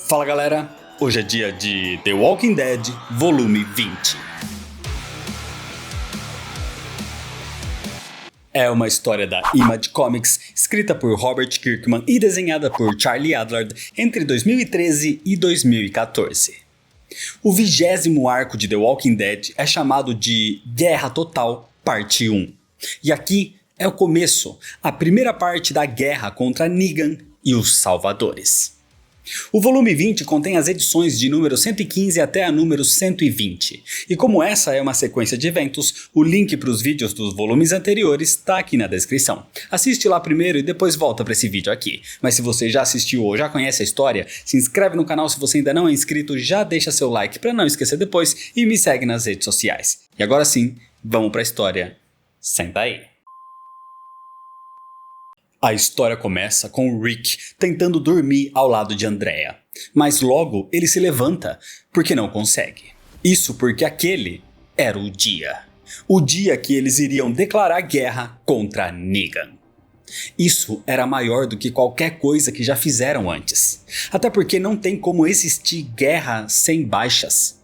Fala galera, hoje é dia de The Walking Dead, volume 20. É uma história da Image Comics, escrita por Robert Kirkman e desenhada por Charlie Adlard entre 2013 e 2014. O 20º arco de The Walking Dead é chamado de Guerra Total, parte 1. E aqui é o começo, a primeira parte da guerra contra Negan e os Salvadores. O volume 20 contém as edições de número 115 até a número 120, e como essa é uma sequência de eventos, o link para os vídeos dos volumes anteriores está aqui na descrição. Assiste lá primeiro e depois volta para esse vídeo aqui. Mas se você já assistiu ou já conhece a história, se inscreve no canal se você ainda não é inscrito, já deixa seu like para não esquecer depois e me segue nas redes sociais. E agora sim, vamos para a história. Senta aí. A história começa com o Rick tentando dormir ao lado de Andrea, mas logo ele se levanta porque não consegue. Isso porque aquele era o dia que eles iriam declarar guerra contra Negan. Isso era maior do que qualquer coisa que já fizeram antes, até porque não tem como existir guerra sem baixas.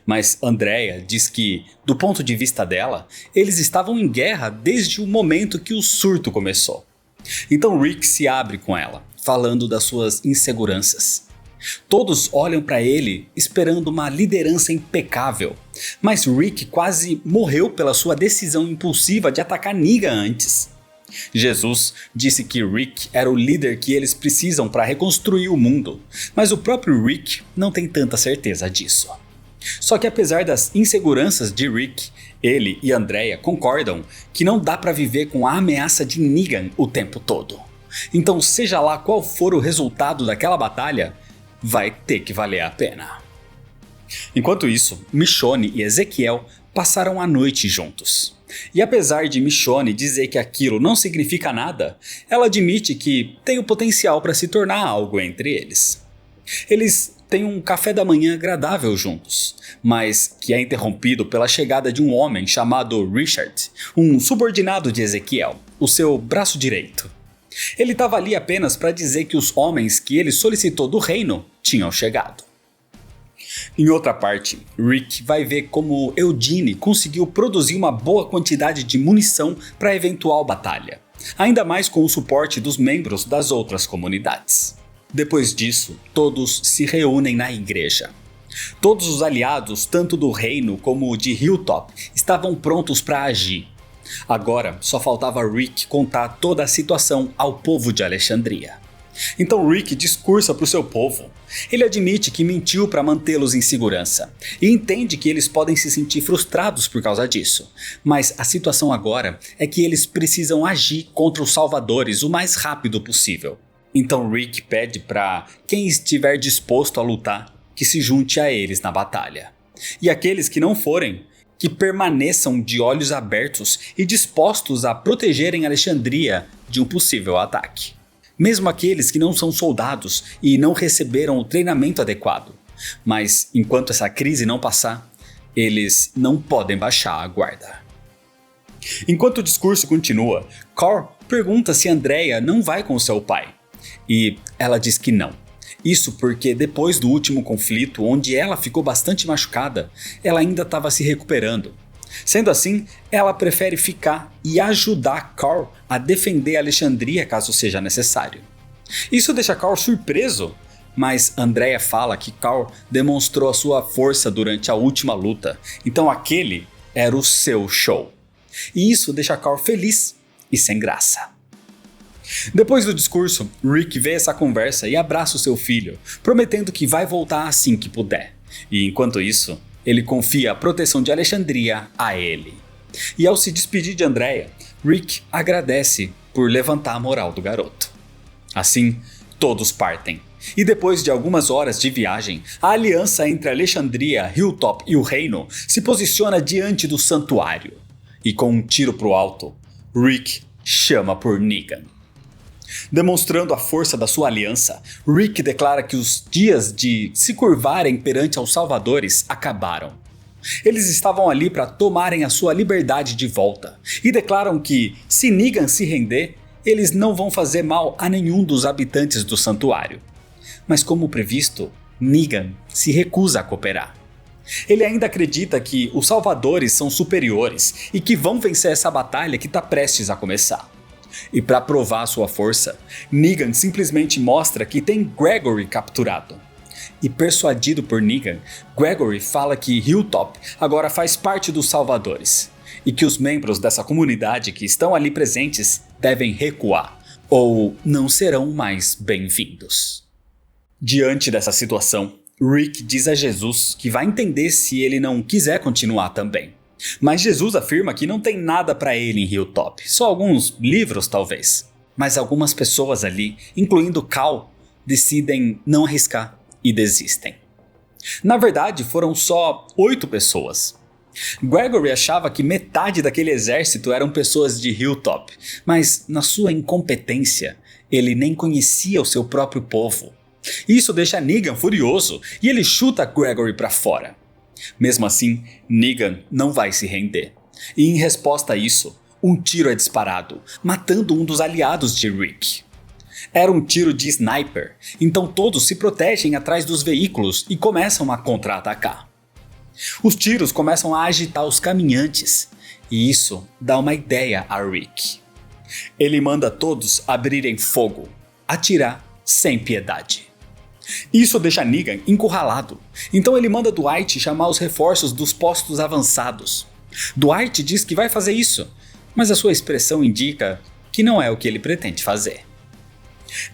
Mas Andrea diz que, do ponto de vista dela, eles estavam em guerra desde o momento que o surto começou. Então Rick se abre com ela, falando das suas inseguranças. Todos olham para ele esperando uma liderança impecável, mas Rick quase morreu pela sua decisão impulsiva de atacar Negan antes. Jesus disse que Rick era o líder que eles precisam para reconstruir o mundo, mas o próprio Rick não tem tanta certeza disso. Só que apesar das inseguranças de Rick, ele e Andrea concordam que não dá para viver com a ameaça de Negan o tempo todo. Então seja lá qual for o resultado daquela batalha, vai ter que valer a pena. Enquanto isso, Michonne e Ezequiel passaram a noite juntos. E apesar de Michonne dizer que aquilo não significa nada, ela admite que tem o potencial para se tornar algo entre eles. Eles têm um café da manhã agradável juntos, mas que é interrompido pela chegada de um homem chamado Richard, um subordinado de Ezequiel, o seu braço direito. Ele estava ali apenas para dizer que os homens que ele solicitou do reino tinham chegado. Em outra parte, Rick vai ver como Eugene conseguiu produzir uma boa quantidade de munição para a eventual batalha, ainda mais com o suporte dos membros das outras comunidades. Depois disso, todos se reúnem na igreja. Todos os aliados, tanto do reino como de Hilltop, estavam prontos para agir. Agora, só faltava Rick contar toda a situação ao povo de Alexandria. Então Rick discursa para o seu povo. Ele admite que mentiu para mantê-los em segurança e entende que eles podem se sentir frustrados por causa disso. Mas a situação agora é que eles precisam agir contra os salvadores o mais rápido possível. Então Rick pede para quem estiver disposto a lutar que se junte a eles na batalha. E aqueles que não forem, que permaneçam de olhos abertos e dispostos a protegerem Alexandria de um possível ataque. Mesmo aqueles que não são soldados e não receberam o treinamento adequado. Mas enquanto essa crise não passar, eles não podem baixar a guarda. Enquanto o discurso continua, Carl pergunta se Andrea não vai com seu pai. E ela diz que não. Isso porque depois do último conflito, onde ela ficou bastante machucada, ela ainda estava se recuperando. Sendo assim, ela prefere ficar e ajudar Carl a defender Alexandria caso seja necessário. Isso deixa Carl surpreso, mas Andrea fala que Carl demonstrou a sua força durante a última luta, então aquele era o seu show. E isso deixa Carl feliz e sem graça. Depois do discurso, Rick vê essa conversa e abraça o seu filho, prometendo que vai voltar assim que puder. E enquanto isso, ele confia a proteção de Alexandria a ele. E ao se despedir de Andrea, Rick agradece por levantar a moral do garoto. Assim, todos partem. E depois de algumas horas de viagem, a aliança entre Alexandria, Hilltop e o reino se posiciona diante do santuário. E com um tiro pro alto, Rick chama por Negan. Demonstrando a força da sua aliança, Rick declara que os dias de se curvarem perante aos salvadores acabaram. Eles estavam ali para tomarem a sua liberdade de volta e declaram que, se Negan se render, eles não vão fazer mal a nenhum dos habitantes do santuário. Mas como previsto, Negan se recusa a cooperar. Ele ainda acredita que os salvadores são superiores e que vão vencer essa batalha que está prestes a começar. E para provar sua força, Negan simplesmente mostra que tem Gregory capturado. E persuadido por Negan, Gregory fala que Hilltop agora faz parte dos salvadores e que os membros dessa comunidade que estão ali presentes devem recuar ou não serão mais bem-vindos. Diante dessa situação, Rick diz a Jesus que vai entender se ele não quiser continuar também. Mas Jesus afirma que não tem nada para ele em Hilltop, só alguns livros talvez. Mas algumas pessoas ali, incluindo Cal, decidem não arriscar e desistem. Na verdade, foram só 8 pessoas. Gregory achava que metade daquele exército eram pessoas de Hilltop, mas na sua incompetência, ele nem conhecia o seu próprio povo. Isso deixa Negan furioso e ele chuta Gregory para fora. Mesmo assim, Negan não vai se render. E em resposta a isso, um tiro é disparado, matando um dos aliados de Rick. Era um tiro de sniper, então todos se protegem atrás dos veículos e começam a contra-atacar. Os tiros começam a agitar os caminhantes, e isso dá uma ideia a Rick. Ele manda todos abrirem fogo, atirar sem piedade. Isso deixa Negan encurralado, então ele manda Dwight chamar os reforços dos postos avançados. Dwight diz que vai fazer isso, mas a sua expressão indica que não é o que ele pretende fazer.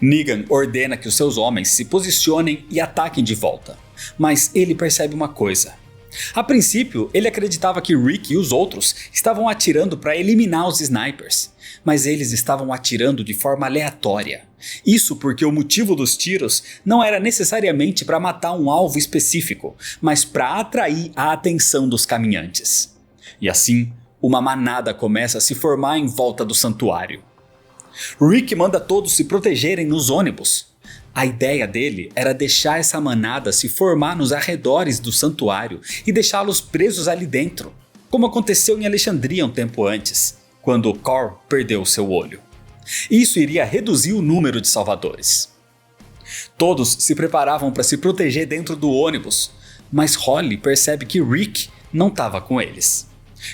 Negan ordena que os seus homens se posicionem e ataquem de volta, mas ele percebe uma coisa. A princípio, ele acreditava que Rick e os outros estavam atirando para eliminar os snipers, mas eles estavam atirando de forma aleatória. Isso porque o motivo dos tiros não era necessariamente para matar um alvo específico, mas para atrair a atenção dos caminhantes. E assim, uma manada começa a se formar em volta do santuário. Rick manda todos se protegerem nos ônibus. A ideia dele era deixar essa manada se formar nos arredores do santuário e deixá-los presos ali dentro, como aconteceu em Alexandria um tempo antes, quando Cor perdeu seu olho. Isso iria reduzir o número de salvadores. Todos se preparavam para se proteger dentro do ônibus, mas Holly percebe que Rick não estava com eles.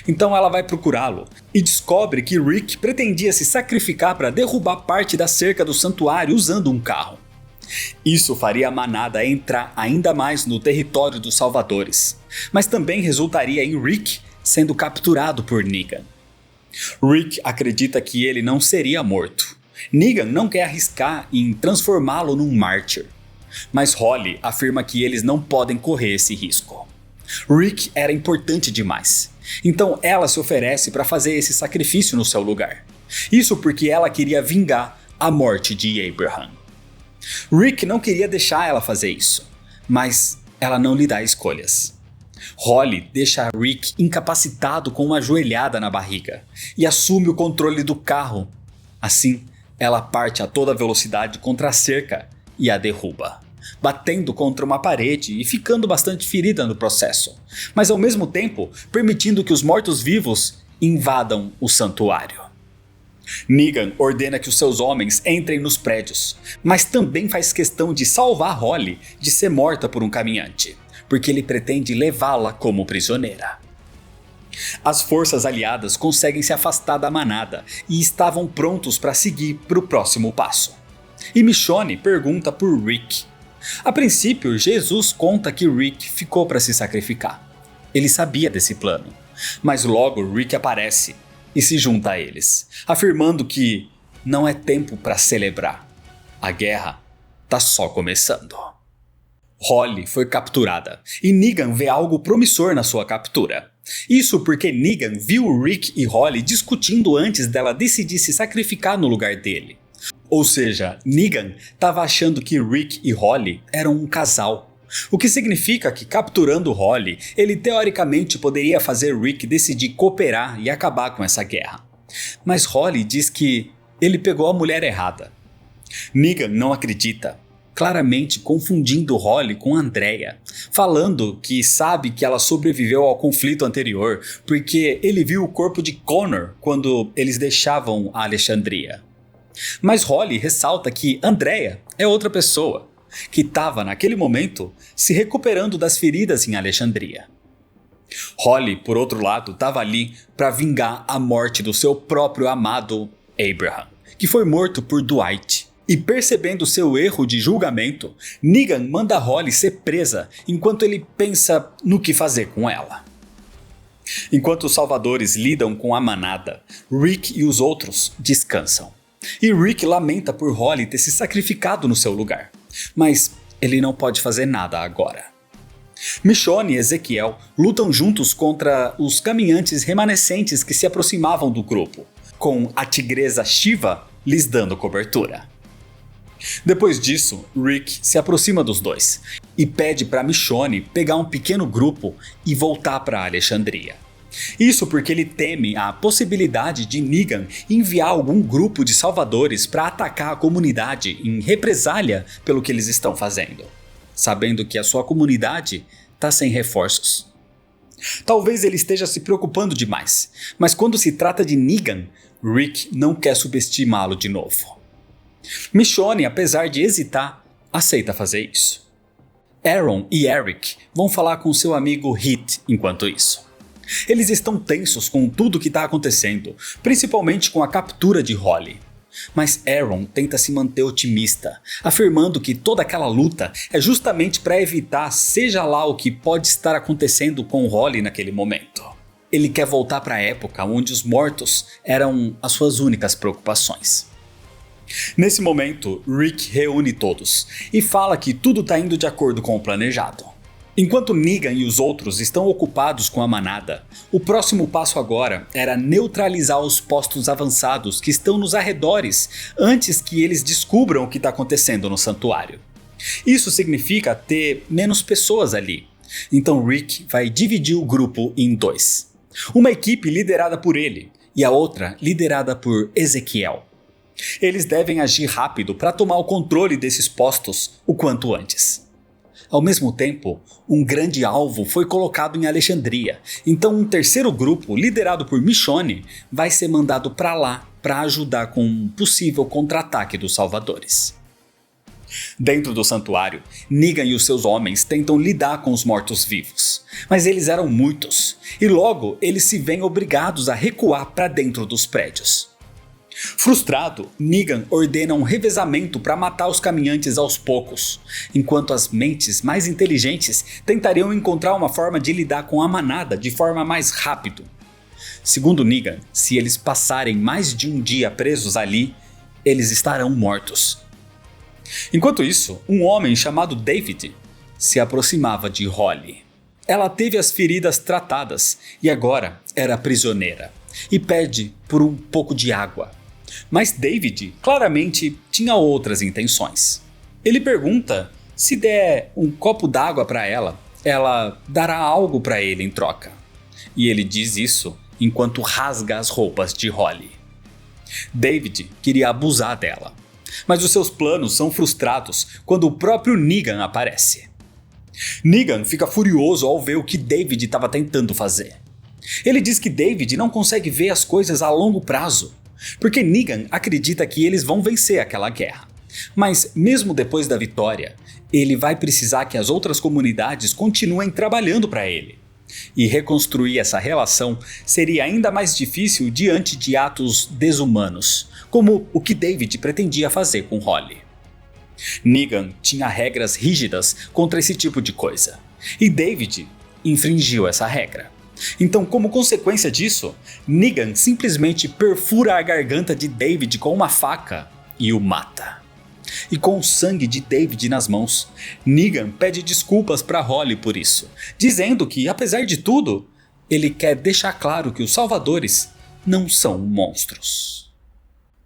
Então ela vai procurá-lo e descobre que Rick pretendia se sacrificar para derrubar parte da cerca do santuário usando um carro. Isso faria a manada entrar ainda mais no território dos salvadores, mas também resultaria em Rick sendo capturado por Negan. Rick acredita que ele não seria morto. Negan não quer arriscar em transformá-lo num mártir, mas Holly afirma que eles não podem correr esse risco. Rick era importante demais, então ela se oferece para fazer esse sacrifício no seu lugar. Isso porque ela queria vingar a morte de Abraham. Rick não queria deixar ela fazer isso, mas ela não lhe dá escolhas. Holly deixa Rick incapacitado com uma joelhada na barriga e assume o controle do carro. Assim, ela parte a toda velocidade contra a cerca e a derruba, batendo contra uma parede e ficando bastante ferida no processo, mas ao mesmo tempo permitindo que os mortos-vivos invadam o santuário. Negan ordena que os seus homens entrem nos prédios, mas também faz questão de salvar Holly de ser morta por um caminhante, porque ele pretende levá-la como prisioneira. As forças aliadas conseguem se afastar da manada e estavam prontos para seguir para o próximo passo. E Michonne pergunta por Rick. A princípio, Jesus conta que Rick ficou para se sacrificar. Ele sabia desse plano, mas logo Rick aparece e se junta a eles, afirmando que não é tempo para celebrar. A guerra tá só começando. Holly foi capturada e Negan vê algo promissor na sua captura. Isso porque Negan viu Rick e Holly discutindo antes dela decidir se sacrificar no lugar dele. Ou seja, Negan estava achando que Rick e Holly eram um casal. O que significa que, capturando Holly, ele teoricamente poderia fazer Rick decidir cooperar e acabar com essa guerra. Mas Holly diz que ele pegou a mulher errada. Negan não acredita, claramente confundindo Holly com Andrea, falando que sabe que ela sobreviveu ao conflito anterior porque ele viu o corpo de Connor quando eles deixavam a Alexandria. Mas Holly ressalta que Andrea é outra pessoa. que estava naquele momento se recuperando das feridas em Alexandria. Holly, por outro lado, estava ali para vingar a morte do seu próprio amado Abraham, que foi morto por Dwight. E percebendo seu erro de julgamento, Negan manda Holly ser presa enquanto ele pensa no que fazer com ela. Enquanto os salvadores lidam com a manada, Rick e os outros descansam. E Rick lamenta por Holly ter se sacrificado no seu lugar, mas ele não pode fazer nada agora. Michonne e Ezequiel lutam juntos contra os caminhantes remanescentes que se aproximavam do grupo, com a tigresa Shiva lhes dando cobertura. Depois disso, Rick se aproxima dos dois e pede para Michonne pegar um pequeno grupo e voltar para Alexandria. Isso porque ele teme a possibilidade de Negan enviar algum grupo de salvadores para atacar a comunidade em represália pelo que eles estão fazendo, sabendo que a sua comunidade está sem reforços. Talvez ele esteja se preocupando demais, mas quando se trata de Negan, Rick não quer subestimá-lo de novo. Michonne, apesar de hesitar, aceita fazer isso. Aaron e Eric vão falar com seu amigo Heath enquanto isso. Eles estão tensos com tudo que está acontecendo, principalmente com a captura de Holly. Mas Aaron tenta se manter otimista, afirmando que toda aquela luta é justamente para evitar seja lá o que pode estar acontecendo com Holly naquele momento. Ele quer voltar para a época onde os mortos eram as suas únicas preocupações. Nesse momento, Rick reúne todos e fala que tudo está indo de acordo com o planejado. Enquanto Negan e os outros estão ocupados com a manada, o próximo passo agora era neutralizar os postos avançados que estão nos arredores antes que eles descubram o que está acontecendo no santuário. Isso significa ter menos pessoas ali, então Rick vai dividir o grupo em dois. Uma equipe liderada por ele e a outra liderada por Ezequiel. Eles devem agir rápido para tomar o controle desses postos o quanto antes. Ao mesmo tempo, um grande alvo foi colocado em Alexandria, então um terceiro grupo, liderado por Michonne, vai ser mandado para lá para ajudar com um possível contra-ataque dos salvadores. Dentro do santuário, Negan e os seus homens tentam lidar com os mortos-vivos, mas eles eram muitos, e logo eles se veem obrigados a recuar para dentro dos prédios. Frustrado, Negan ordena um revezamento para matar os caminhantes aos poucos, enquanto as mentes mais inteligentes tentariam encontrar uma forma de lidar com a manada de forma mais rápido. Segundo Negan, se eles passarem mais de um dia presos ali, eles estarão mortos. Enquanto isso, um homem chamado David se aproximava de Holly. Ela teve as feridas tratadas e agora era prisioneira, e pede por um pouco de água. Mas David claramente tinha outras intenções. Ele pergunta se der um copo d'água para ela, ela dará algo para ele em troca. E ele diz isso enquanto rasga as roupas de Holly. David queria abusar dela, mas os seus planos são frustrados quando o próprio Negan aparece. Negan fica furioso ao ver o que David estava tentando fazer. Ele diz que David não consegue ver as coisas a longo prazo, porque Negan acredita que eles vão vencer aquela guerra. Mas mesmo depois da vitória, ele vai precisar que as outras comunidades continuem trabalhando para ele. E reconstruir essa relação seria ainda mais difícil diante de atos desumanos, como o que David pretendia fazer com Holly. Negan tinha regras rígidas contra esse tipo de coisa, e David infringiu essa regra. Então, como consequência disso, Negan simplesmente perfura a garganta de David com uma faca e o mata. E com o sangue de David nas mãos, Negan pede desculpas para Holly por isso, dizendo que, apesar de tudo, ele quer deixar claro que os salvadores não são monstros.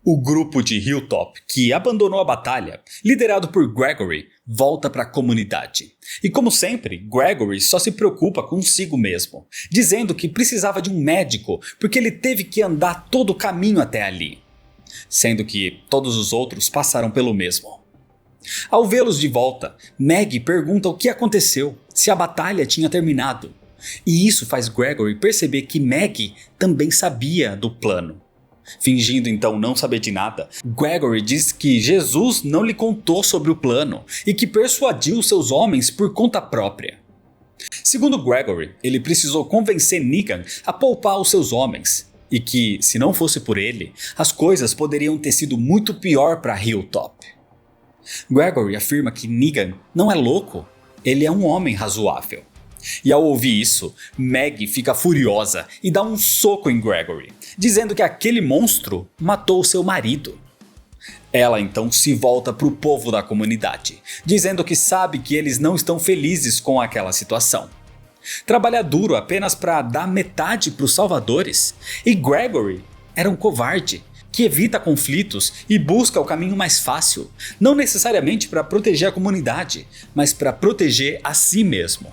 O grupo de Hilltop, que abandonou a batalha, liderado por Gregory, volta para a comunidade. E como sempre, Gregory só se preocupa consigo mesmo, dizendo que precisava de um médico porque ele teve que andar todo o caminho até ali, sendo que todos os outros passaram pelo mesmo. Ao vê-los de volta, Maggie pergunta o que aconteceu, se a batalha tinha terminado. E isso faz Gregory perceber que Maggie também sabia do plano. Fingindo então não saber de nada, Gregory diz que Jesus não lhe contou sobre o plano e que persuadiu seus homens por conta própria. Segundo Gregory, ele precisou convencer Negan a poupar os seus homens, e que, se não fosse por ele, as coisas poderiam ter sido muito pior para Hilltop. Gregory afirma que Negan não é louco, ele é um homem razoável. E ao ouvir isso, Maggie fica furiosa e dá um soco em Gregory, dizendo que aquele monstro matou seu marido. Ela então se volta para o povo da comunidade, dizendo que sabe que eles não estão felizes com aquela situação. Trabalha duro apenas para dar metade para os salvadores, e Gregory era um covarde que evita conflitos e busca o caminho mais fácil, não necessariamente para proteger a comunidade, mas para proteger a si mesmo.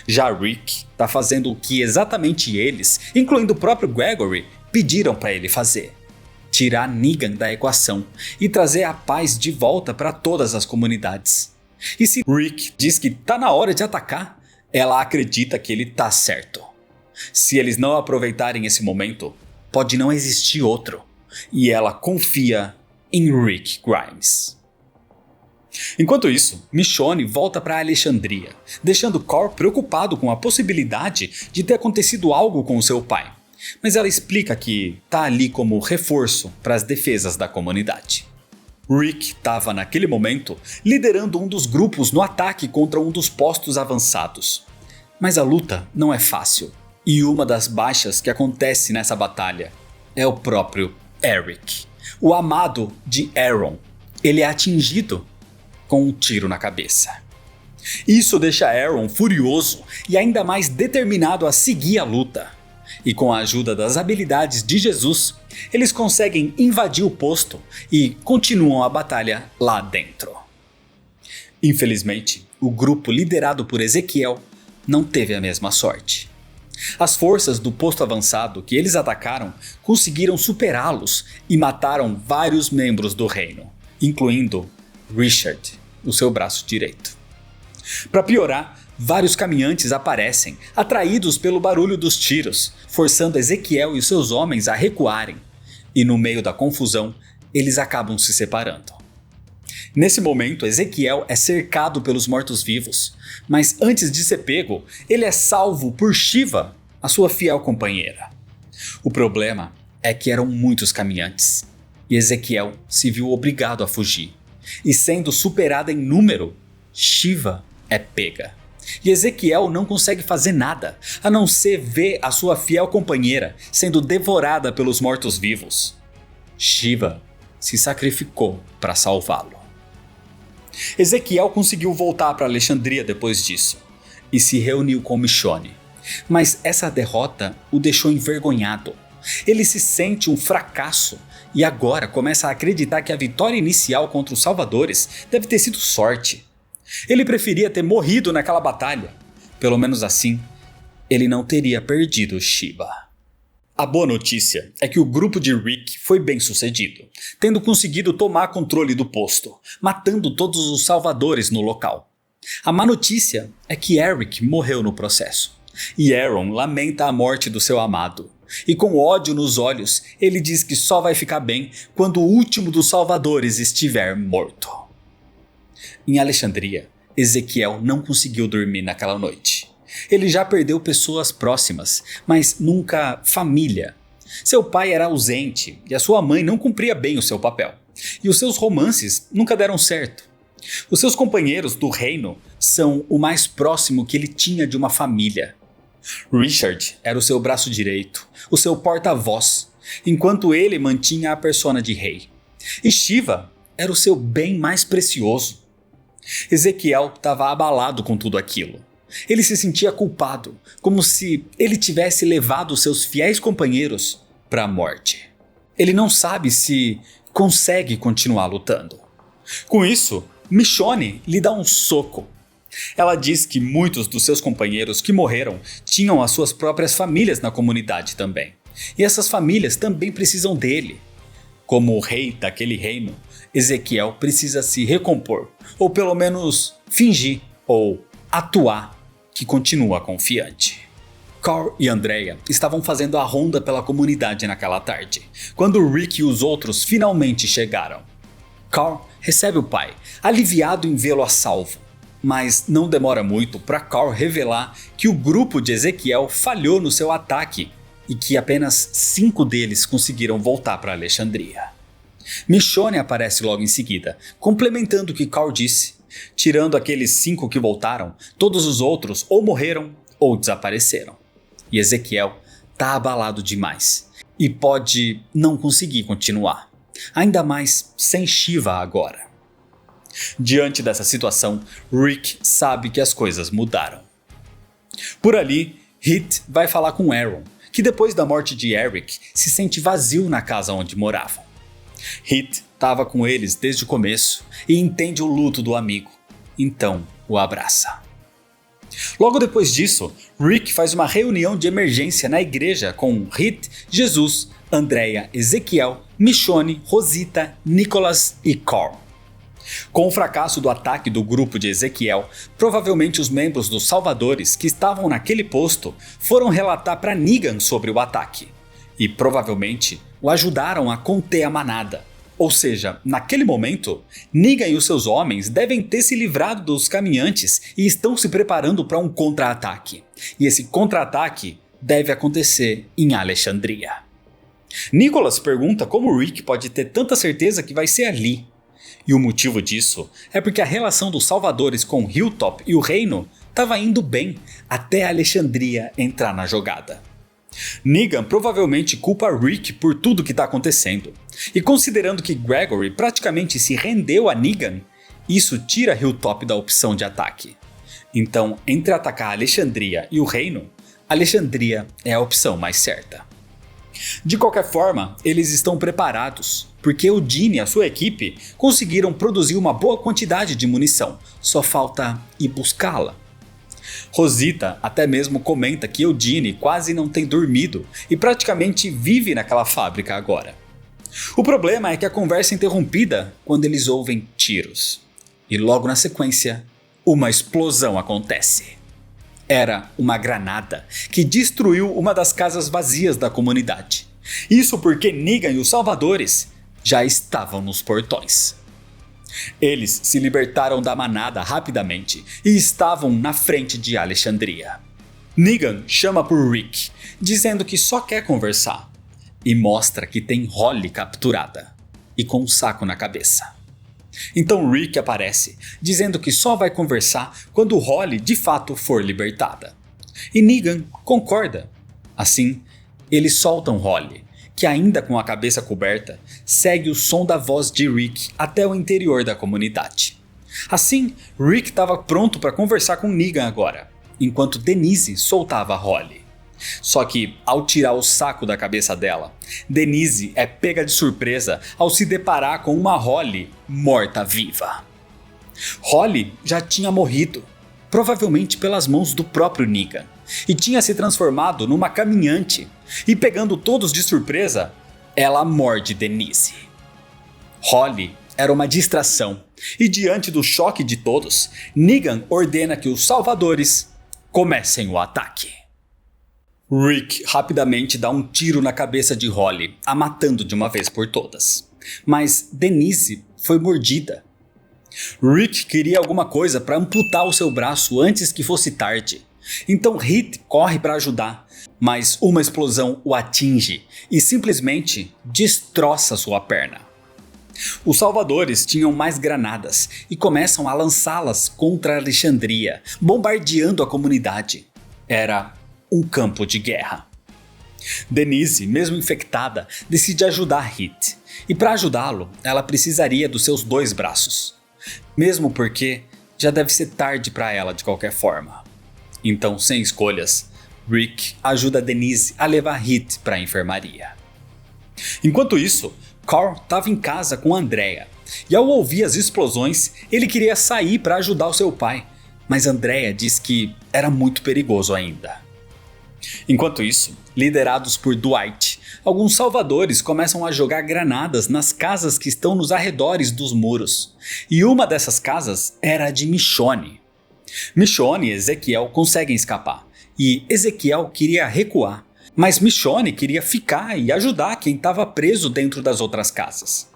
Já Rick está fazendo o que exatamente eles, incluindo o próprio Gregory, pediram para ele fazer: tirar Negan da equação e trazer a paz de volta para todas as comunidades. E se Rick diz que tá na hora de atacar, ela acredita que ele tá certo. Se eles não aproveitarem esse momento, pode não existir outro. E ela confia em Rick Grimes. Enquanto isso, Michonne volta para Alexandria, deixando Cor preocupado com a possibilidade de ter acontecido algo com seu pai. Mas ela explica que tá ali como reforço para as defesas da comunidade. Rick estava naquele momento liderando um dos grupos no ataque contra um dos postos avançados. Mas a luta não é fácil, e uma das baixas que acontece nessa batalha é o próprio Eric, o amado de Aaron. Ele é atingido com um tiro na cabeça. Isso deixa Aaron furioso e ainda mais determinado a seguir a luta. E com a ajuda das habilidades de Jesus, eles conseguem invadir o posto e continuam a batalha lá dentro. Infelizmente, o grupo liderado por Ezequiel não teve a mesma sorte. As forças do posto avançado que eles atacaram conseguiram superá-los e mataram vários membros do reino, incluindo Richard, o seu braço direito. Para piorar, vários caminhantes aparecem, atraídos pelo barulho dos tiros, forçando Ezequiel e os seus homens a recuarem, e no meio da confusão, eles acabam se separando. Nesse momento, Ezequiel é cercado pelos mortos-vivos, mas antes de ser pego, ele é salvo por Shiva, a sua fiel companheira. O problema é que eram muitos caminhantes, e Ezequiel se viu obrigado a fugir. E sendo superada em número, Shiva é pega. E Ezequiel não consegue fazer nada, a não ser ver a sua fiel companheira sendo devorada pelos mortos-vivos. Shiva se sacrificou para salvá-lo. Ezequiel conseguiu voltar para Alexandria depois disso, e se reuniu com Michonne. Mas essa derrota o deixou envergonhado. Ele se sente um fracasso e agora começa a acreditar que a vitória inicial contra os salvadores deve ter sido sorte. Ele preferia ter morrido naquela batalha. Pelo menos assim, ele não teria perdido Shiva. A boa notícia é que o grupo de Rick foi bem sucedido, tendo conseguido tomar controle do posto, matando todos os salvadores no local. A má notícia é que Eric morreu no processo, e Aaron lamenta a morte do seu amado. E com ódio nos olhos, ele diz que só vai ficar bem quando o último dos salvadores estiver morto. Em Alexandria, Ezequiel não conseguiu dormir naquela noite. Ele já perdeu pessoas próximas, mas nunca família. Seu pai era ausente e a sua mãe não cumpria bem o seu papel. E os seus romances nunca deram certo. Os seus companheiros do reino são o mais próximo que ele tinha de uma família. Richard era o seu braço direito, o seu porta-voz, enquanto ele mantinha a persona de rei. E Shiva era o seu bem mais precioso. Ezequiel estava abalado com tudo aquilo. Ele se sentia culpado, como se ele tivesse levado seus fiéis companheiros para a morte. Ele não sabe se consegue continuar lutando. Com isso, Michonne lhe dá um soco. Ela diz que muitos dos seus companheiros que morreram tinham as suas próprias famílias na comunidade também. E essas famílias também precisam dele. Como o rei daquele reino, Ezequiel precisa se recompor, ou pelo menos fingir, ou atuar que continua confiante. Carl e Andrea estavam fazendo a ronda pela comunidade naquela tarde, quando Rick e os outros finalmente chegaram. Carl recebe o pai, aliviado em vê-lo a salvo, mas não demora muito para Carl revelar que o grupo de Ezequiel falhou no seu ataque e que apenas 5 deles conseguiram voltar para Alexandria. Michonne aparece logo em seguida, complementando o que Carl disse. Tirando aqueles 5 que voltaram, todos os outros ou morreram ou desapareceram. E Ezequiel tá abalado demais e pode não conseguir continuar, ainda mais sem Shiva agora. Diante dessa situação, Rick sabe que as coisas mudaram. Por ali, Hit vai falar com Aaron, que depois da morte de Eric se sente vazio na casa onde moravam. Hit estava com eles desde o começo e entende o luto do amigo, então o abraça. Logo depois disso, Rick faz uma reunião de emergência na igreja com Hit, Jesus, Andrea, Ezequiel, Michonne, Rosita, Nicholas e Carl. Com o fracasso do ataque do grupo de Ezequiel, provavelmente os membros dos Salvadores que estavam naquele posto foram relatar para Negan sobre o ataque e provavelmente o ajudaram a conter a manada. Ou seja, naquele momento, Negan e os seus homens devem ter se livrado dos caminhantes e estão se preparando para um contra-ataque. E esse contra-ataque deve acontecer em Alexandria. Nicholas pergunta como Rick pode ter tanta certeza que vai ser ali. E o motivo disso é porque a relação dos Salvadores com Hilltop e o reino estava indo bem até Alexandria entrar na jogada. Negan provavelmente culpa Rick por tudo que está acontecendo, e considerando que Gregory praticamente se rendeu a Negan, isso tira Hilltop da opção de ataque. Então, entre atacar Alexandria e o reino, Alexandria é a opção mais certa. De qualquer forma, eles estão preparados, porque Eudine e a sua equipe conseguiram produzir uma boa quantidade de munição, só falta ir buscá-la. Rosita até mesmo comenta que Eudine quase não tem dormido e praticamente vive naquela fábrica agora. O problema é que a conversa é interrompida quando eles ouvem tiros. E logo na sequência, uma explosão acontece. Era uma granada que destruiu uma das casas vazias da comunidade. Isso porque Negan e os Salvadores já estavam nos portões. Eles se libertaram da manada rapidamente e estavam na frente de Alexandria. Negan chama por Rick, dizendo que só quer conversar, e mostra que tem Holly capturada e com um saco na cabeça. Então Rick aparece, dizendo que só vai conversar quando Holly de fato for libertada. E Negan concorda. Assim, eles soltam Holly, que ainda com a cabeça coberta, segue o som da voz de Rick até o interior da comunidade. Assim, Rick estava pronto para conversar com Negan agora, enquanto Denise soltava Holly. Só que, ao tirar o saco da cabeça dela, Denise é pega de surpresa ao se deparar com uma Holly morta-viva. Holly já tinha morrido, provavelmente pelas mãos do próprio Negan, e tinha se transformado numa caminhante, e pegando todos de surpresa, ela morde Denise. Holly era uma distração, e diante do choque de todos, Negan ordena que os Salvadores comecem o ataque. Rick rapidamente dá um tiro na cabeça de Holly, a matando de uma vez por todas. Mas Denise foi mordida. Rick queria alguma coisa para amputar o seu braço antes que fosse tarde. Então Hit corre para ajudar, mas uma explosão o atinge e simplesmente destroça sua perna. Os Salvadores tinham mais granadas e começam a lançá-las contra Alexandria, bombardeando a comunidade. Era um campo de guerra. Denise, mesmo infectada, decide ajudar Hit. E para ajudá-lo, ela precisaria dos seus 2 braços. Mesmo porque já deve ser tarde para ela de qualquer forma. Então, sem escolhas, Rick ajuda Denise a levar Hit para a enfermaria. Enquanto isso, Carl estava em casa com Andrea. E ao ouvir as explosões, ele queria sair para ajudar o seu pai. Mas Andrea diz que era muito perigoso ainda. Enquanto isso, liderados por Dwight, alguns salvadores começam a jogar granadas nas casas que estão nos arredores dos muros. E uma dessas casas era a de Michonne. Michonne e Ezequiel conseguem escapar, e Ezequiel queria recuar, mas Michonne queria ficar e ajudar quem estava preso dentro das outras casas.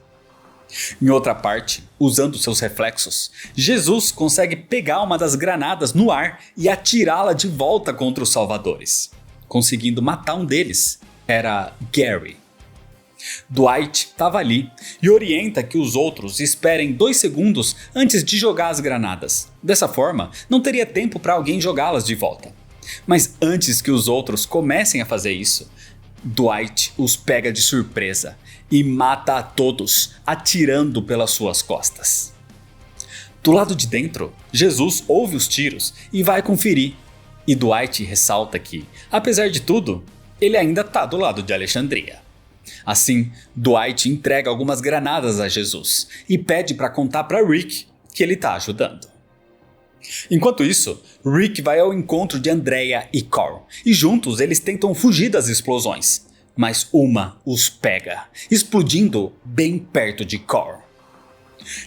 Em outra parte, usando seus reflexos, Jesus consegue pegar uma das granadas no ar e atirá-la de volta contra os salvadores, conseguindo matar um deles. Era Gary. Dwight estava ali e orienta que os outros esperem 2 segundos antes de jogar as granadas. Dessa forma, não teria tempo para alguém jogá-las de volta. Mas antes que os outros comecem a fazer isso, Dwight os pega de surpresa e mata a todos, atirando pelas suas costas. Do lado de dentro, Jesus ouve os tiros e vai conferir. E Dwight ressalta que, apesar de tudo, ele ainda está do lado de Alexandria. Assim, Dwight entrega algumas granadas a Jesus e pede para contar para Rick que ele está ajudando. Enquanto isso, Rick vai ao encontro de Andrea e Carl, e juntos eles tentam fugir das explosões, mas uma os pega, explodindo bem perto de Carl.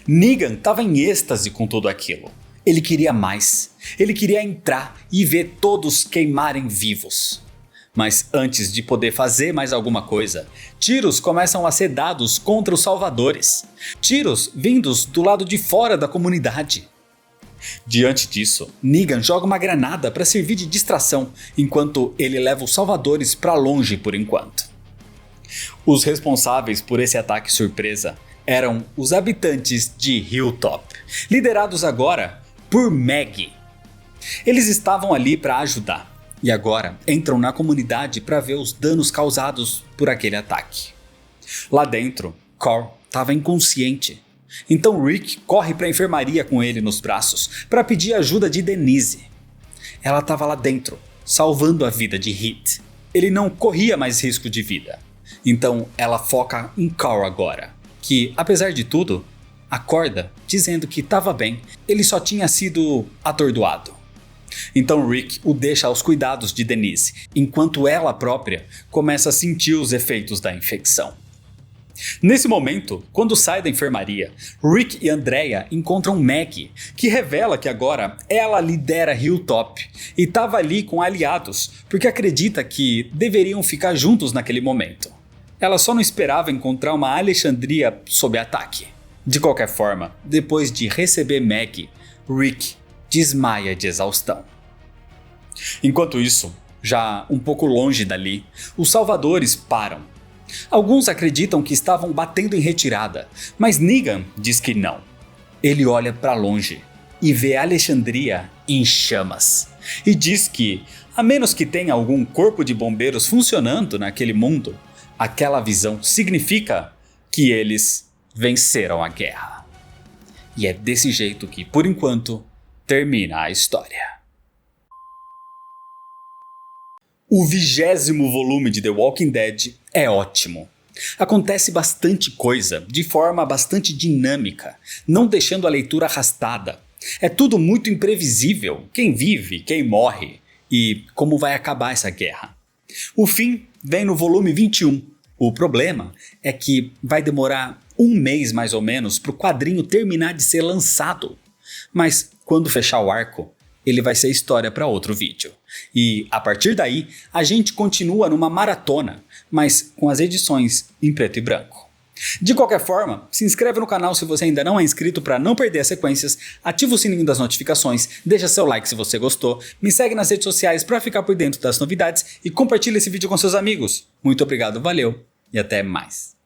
Negan estava em êxtase com tudo aquilo. Ele queria mais, ele queria entrar e ver todos queimarem vivos. Mas antes de poder fazer mais alguma coisa, tiros começam a ser dados contra os salvadores. Tiros vindos do lado de fora da comunidade. Diante disso, Negan joga uma granada para servir de distração, enquanto ele leva os salvadores para longe por enquanto. Os responsáveis por esse ataque surpresa eram os habitantes de Hilltop, liderados agora por Maggie. Eles estavam ali para ajudar, e agora entram na comunidade para ver os danos causados por aquele ataque. Lá dentro, Carl estava inconsciente. Então Rick corre para a enfermaria com ele nos braços para pedir ajuda de Denise. Ela estava lá dentro, salvando a vida de Heath. Ele não corria mais risco de vida. Então ela foca em Carl agora, que apesar de tudo, acorda dizendo que estava bem, ele só tinha sido atordoado. Então Rick o deixa aos cuidados de Denise, enquanto ela própria começa a sentir os efeitos da infecção. Nesse momento, quando sai da enfermaria, Rick e Andrea encontram Maggie, que revela que agora ela lidera Hilltop e estava ali com aliados, porque acredita que deveriam ficar juntos naquele momento. Ela só não esperava encontrar uma Alexandria sob ataque. De qualquer forma, depois de receber Maggie, Rick desmaia de exaustão. Enquanto isso, já um pouco longe dali, os salvadores param. Alguns acreditam que estavam batendo em retirada, mas Negan diz que não. Ele olha para longe e vê Alexandria em chamas, e diz que, a menos que tenha algum corpo de bombeiros funcionando naquele mundo, aquela visão significa que eles venceram a guerra. E é desse jeito que, por enquanto, termina a história. O 20º volume de The Walking Dead é ótimo. Acontece bastante coisa, de forma bastante dinâmica, não deixando a leitura arrastada. É tudo muito imprevisível, quem vive, quem morre e como vai acabar essa guerra. O fim vem no volume 21. O problema é que vai demorar 1 mês mais ou menos para o quadrinho terminar de ser lançado. Mas quando fechar o arco, ele vai ser história para outro vídeo. E a partir daí, a gente continua numa maratona, mas com as edições em preto e branco. De qualquer forma, se inscreve no canal se você ainda não é inscrito para não perder as sequências, ativa o sininho das notificações, deixa seu like se você gostou, me segue nas redes sociais para ficar por dentro das novidades e compartilha esse vídeo com seus amigos. Muito obrigado, valeu e até mais.